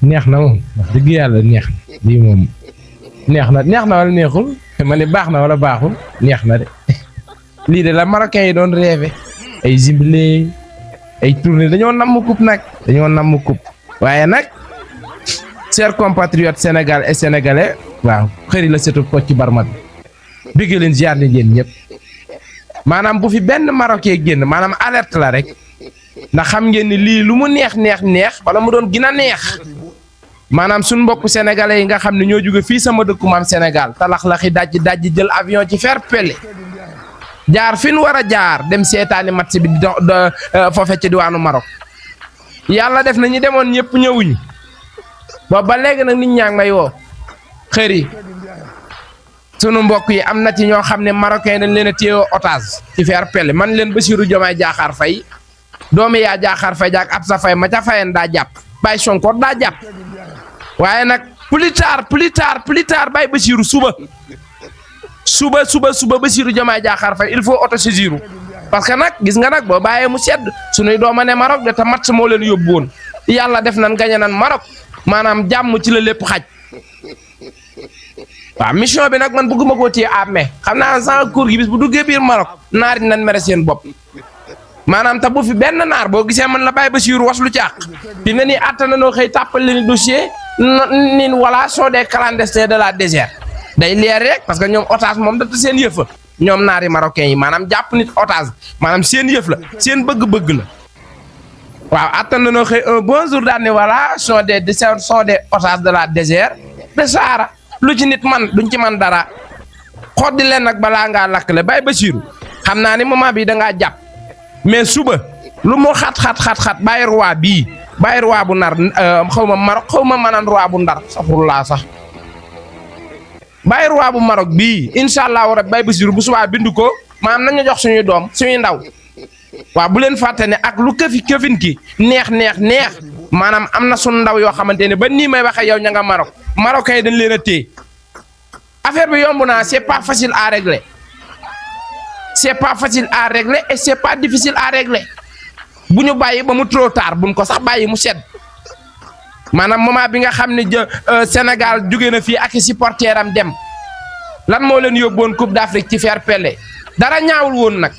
neex na moom wax dëgg yàlla neex na lii moom neex na wala neexul ma ne baax na wala baaxul neex na de lii de la Marocains yi doon rêvé ay Zimbabwe ay tournée dañoo namm coupe nag dañoo namm coupe waaye nag chers compatriotes Sénégal et sénégalais waaw xëri la setu ko ci barma bi bëgg leen ziar leen ñëpp maanaam bu fi benn Marocain génn maanaam alerte la rek ndax xam ngeen ni lii lu mu neex wala mu doon gën a neex maanaam suñ mbokku sénégalais yi nga xam ne ñoo jóge fii sama dëkku maam Sénégal talax-laxi dajji jël avion ci fer pelle jaar fi nu war a jaar dem seetaani match bi foofe ci diwaanu Maroc yàlla def na ñi demoon ñëpp ñëwuñu boobu ba léegi nag nit ñaa ngi may woo xëri sunu mbokk yi am na ci ñoo xam ne Marocain dañ leen a téye otage ci fer pelle man leen Bassirou Diomaye Diakhar Faye doomi yaa Diakhar Faye jaak Absa Faye ma ca Fayen daa jàpp Baye Sonko daa jàpp waaye nag plus tard Baye Bassirou suba Bassirou Diomaye Diakhar Faye il faut autosaisir parce que nag gis nga nag boo bàyyee mu sedd sunuy dooma ne Maroc de te match moo leen yóbbu woon yàlla def nan gañe nan Maroc maanaam jàmm ci la lépp xaj waaw mission bi nag man bëgguma koo téye à mai xam naa sans cours gi bis bu duggee biir Maroc naari nan mere seen bopp maanaam te bu fi benn naar boo gisee man la Baye Bassirou was lu caax fi ne nii àttana noo xëy tàppal leen dossier nin voilà sont des clandestins de la désert day leer rek parce que ñoom otage moom dafa seen yëf la ñoom naari marocains yi maanaam jàpp nit otage maanaam seen yëf la seen bëgg-bëgg la waaw àttana noo xëy un bon jour daal ne voilà sont des otages de la désert de Sahara lu ci nit man duñ ci man dara xoddi leen nag balaa ngaa lakkle Baye Bassirou xam naa ni moment bi da ngaa jàpp mais suba lu mu xat Baye roi bii Baye roi bu nar xaw ma Maroc xaw ma manan roi bu ndar saxurlaa sax Baye roi bu Maroc bii incha allahu rabbi Baye Bassirou bu subaa bindu ko maanaam nañu jox suñuy doom suñuy ndaw waaw bu leen fàtte ne ak lu këfin ki neex maanaam am na suñu ndaw yoo xamante ne ba nii may waxee yow ña nga Maroc Marocains yi dañ leen a téye affaire bi yomb naa c'est pas facile à régler et c'est pas difficile à régler bu ñu bàyyi ba mu trop tard buñ ko sax bàyyi mu sedd maanaam moment bi nga xam ne Sénégal jóge na fii ak supporter am dem lan moo leen yóbboon Coupe d'Afrique ci fair play dara ñaawul woon nag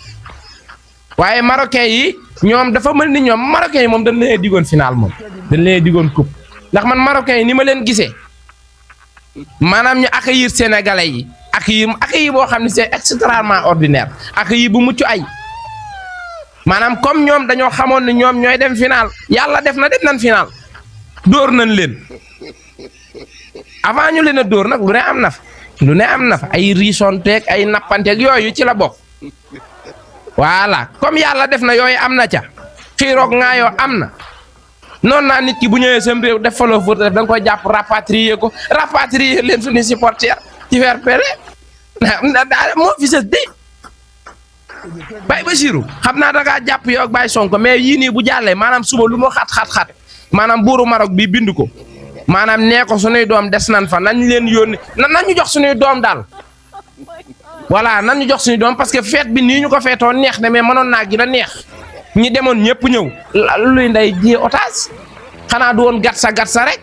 waaye Marocains yi ñoom dafa mel ni ñoom Marocains yi moom dañ leen digoon final moom dañ leen digoon coupe ndax man Marocains yi ni ma leen gisee maanaam ñu accueillir sénégalais yi accueillir boo xam ne c'est extrêmement ordinaire accueillir bu mucc ay maanaam comme ñoom dañoo xamoon ne ñoom ñooy dem final yàlla def na dem nañ final dóor nañ leen avant ñu leen a dóor nag lu ne am na fa ay riisonteeg ay nappanteeg yooyu ci la bokk voilà comme yàlla def na yooyu am na ca xiiroog ngaayoo am na noonu naa nit ki bu ñëwee sam réew def fa loo fóot def da nga koy jàpp rapatrier leen suñuy supporter ci fair play moo fi sës de Baye Bassirou xam naa da ngaa jàpp yow ak Baye Sonko mais yii nii bu jàllee maanaam suba lu mu xat maanaam buuru Maroc bi bind ko maanaam nee ko suñuy doom des nan fa nañ leen yónni nañ ñu jox suñuy doom daal voilà nan ñu jox suñu doom parce que fête bi nii ñu ko feetoon neex na mais mënoon naa gën a neex ñi demoon ñëpp ñëw luy nday ji otage xanaa du woon gatsa rek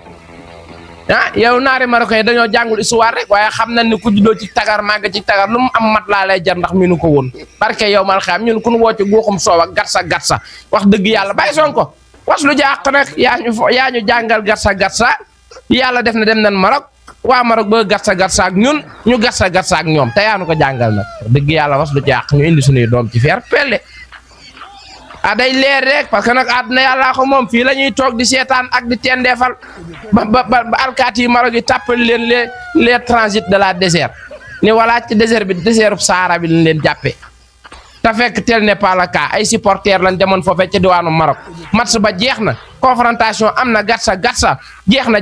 yow naari Marocains yi dañoo jàngul histoire rek waaye xam nañ ne ku juddoo ci tagar màgg ci tagar lu mu am mat laa lay jar ndax mi nu ko woon barke yow mal xam ñun ku nu woo ci guuxum soow ak gatsa wax dëgg yàlla Baye Sonko was lu jàq nag yaa ñu jàngal gatsa yàlla def na dem nañ Maroc waa Maroc ba gatsa ak ñun ñu gatsa ak ñoom te yaa nu ko jàngal nag dëgg yàlla was lu jàq ñu indi suñuy doom ci fair play day leer rek parce que nag àdduna yàllaa ko moom fii la ñuy toog di seetaan ak di tendeefal ba alkaati yi Maroc yi tàppal leen les transits de la désert ni voilà ci désert bi désertu Sahara bi lañ leen jàppee te fekk tel n'est pas le cas ay supporters lañ demoon foofee ca diwaanu Maroc match ba jeex na confrontation am na gatsa jeex na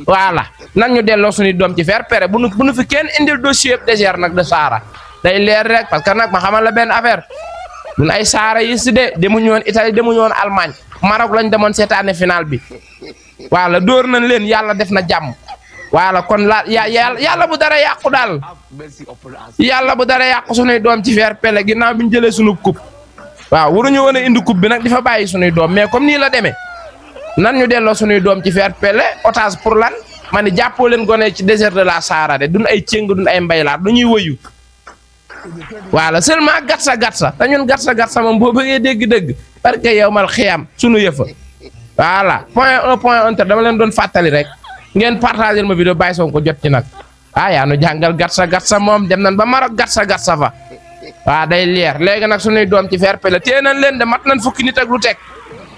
voilà nan ñu delloo suñuy doom ci fair play bu nu fi kenn indil dossier désert nag de Sahara day leer rek parce que nag ma xamal la benn affaire ñun ay Sahara yi si de demuñu woon Italie demuñu woon Allemagne Maroc lañ demoon seetaane final bi voilà dóor nañ leen yàlla def na jàmm voilà kon yàlla bu dara yàqu daal yàlla bu dara yàqu suñuy doom ci fair play ginnaaw bi ñu jëlee suñu coupe waaw waruñu woon a indi coupe bi nag di fa bàyyi suñuy doom mais comme nii la demee nan ñu delloo suñuy doom ci fair play otage pour lan ma ni jàppoo leen gone ci désert de la Sahara de duñ ay cëng duñ ay mbaylaat du ñuy wëyu voilà seulement gatsa te ñun gatsa moom boo bëggee dégg-dëgg parce que yow mal xiyam sunu yëfa voilà point 1 dama leen doon fàttali rek ngeen partager ma vidéo bàyyi soon ko jot ci nag yaa nu jàngal gatsa moom dem nañ ba Maroc gatsa fa waaw day leer léegi nag suñuy doom ci fair play téye nañ leen de mat nañ fukki nit ak lu teg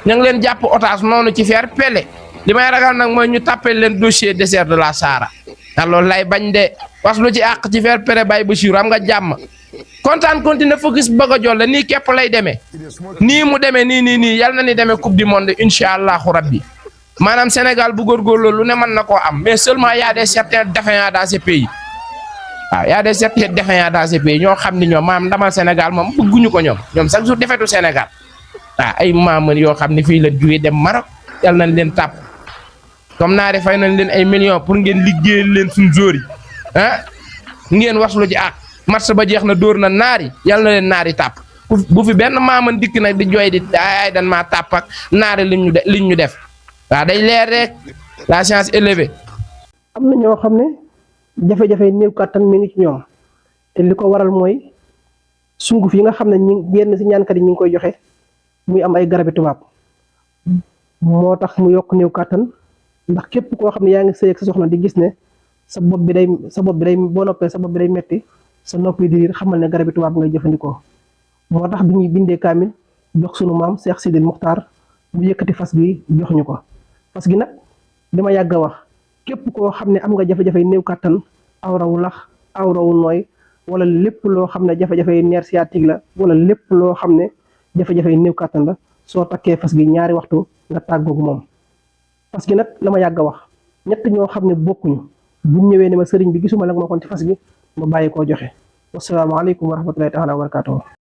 ñu ngi leen jàpp otage noonu ci fair play li may ragal nag mooy ñu tàppee leen dossier désert de la Sahara ndax loolu lay bañ de was lu ci àq ci fair play bay Bachir am nga jàmm kontaan continuer focus bëgg a jolle nii képp lay demee nii mu demee nii yal na ni demee coupe du monde incha allahu rabbi maanaam Sénégal bu góorgóorloo lu ne mën na koo am mais seulement y a des certains défaillants dans ces pays waaw y a des certains défaillants dans ces pays ñoo xam ni ñoom maam ndamal Sénégal moom bëgguñu ko ñoom chaque jour defetu Sénégal ay maam yoo xam ne fii la jógee dem Maroc yal nañ leen tàpp comme naari fay nañ leen ay millions pour ngeen liggéeyal leen suñ zóor yi ngeen waslu ci ak match ba jeex na dóor na naari yal na leen naari tàpp bu fi benn maaman dikk nag di jooy di ay dan maa tàpp ak naari liñ ñu def waaw day leer rek la science élevée. am na ñoo xam ne jafe-jafe néew kàttan mi ngi ci ñoom te li ko waral mooy sunguf yi nga xam ne yenn si ñaankat yi ñu ngi koy joxe muy am ay garabi tubaab moo tax mu yokk néew kàttan ndax képp koo xam ne yaa ngi sëy ak sa soxna di gis ne sa bopp bi day boo noppee sa bopp bi day metti sa nopp yi di riir xamal ne garabi tubaab ngay jëfandikoo moo tax bi ñuy bindee kaamil jox sunu maam Cheikh Sidil Muxtaar mu yëkkati fas gi jox ñu ko fas gi nag dama yàgg a wax képp koo xam ne am nga jafe-jafe néew kàttan awrawu lax awrawu nooy wala lépp loo xam ne jafe-jafe nerf sciatique la wala lépp loo xam ne jafe-jafe néew kàttan la soo takkee fas gi ñaari waxtu nga tàggoog moom fas gi nag la ma yàgg a wax ñett ñoo xam ne bokkuñu buñ ñëwee ne ma sëriñ bi gisuma la ma kon ci fas gi ma bàyyi koo joxe wasalaamaaleykum wa rahmatullahi taala wa barakatuh